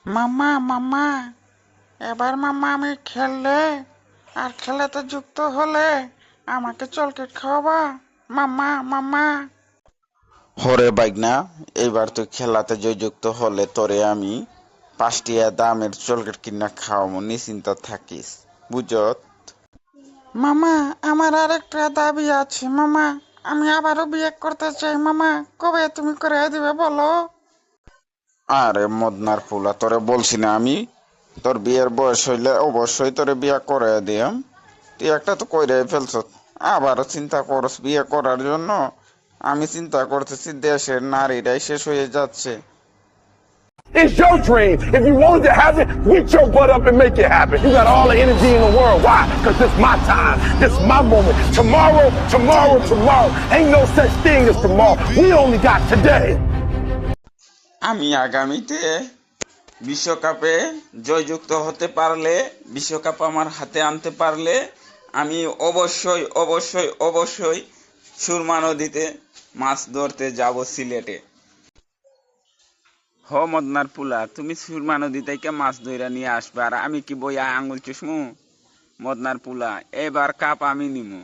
মাম্মা মাম্মা, এবার মাম্মা আমি খেললে আর খেলাতে যুক্ত হলে আমাকে চলকেট খাওয়াবা। মাম্মা মাম্মা। হরে বাইগনা, এইবার তুই খেলাতে জয়যুক্ত হলে তোরে আমি 5 টিয়া দামের চকলেট কিনা খাওয়াবো, নিশ্চিন্ত থাকিস, বুঝত? মামা, আমার আরেকটা দাবি আছে মামা। আমি আবারও বিয়ে করতে চাই মামা। কবে তুমি করে দিবে বলো? আরে মদনার পোলা, তোরে বলছি না আমি, তোর বিয়ের বয়স হইলে অবশ্যই তোরে বিয়ে করে দিয়াম। তুই একটা তো কইরে ফেলছ, আবারও চিন্তা করস বিয়ে করার জন্য? আমি চিন্তা করতেছি দেশের নারীরাই শেষ হয়ে যাচ্ছে। It's your dream. If you wanted to have it, get your butt up and make it happen. You got all the energy in the world. Why? Because this is my time. This is my moment. Tomorrow. Ain't no such thing as tomorrow. We only got today. আমি আগামীতে বিশ্বকাপে জয়যুক্ত হতে পারলে, বিশ্বকাপ আমার হাতে আনতে পারলে, আমি অবশ্যই সুরমা নদীতে মাছ ধরতে যাব সিলেটে। হ মদনার পুলা, তুমি সুরমা নদী থেকে মাছ ধইরা নিয়ে আসবে আর আমি কি বইয়া আঙুল চুষমু? মদনার পুলা, এবার কাপ আমি নিমু।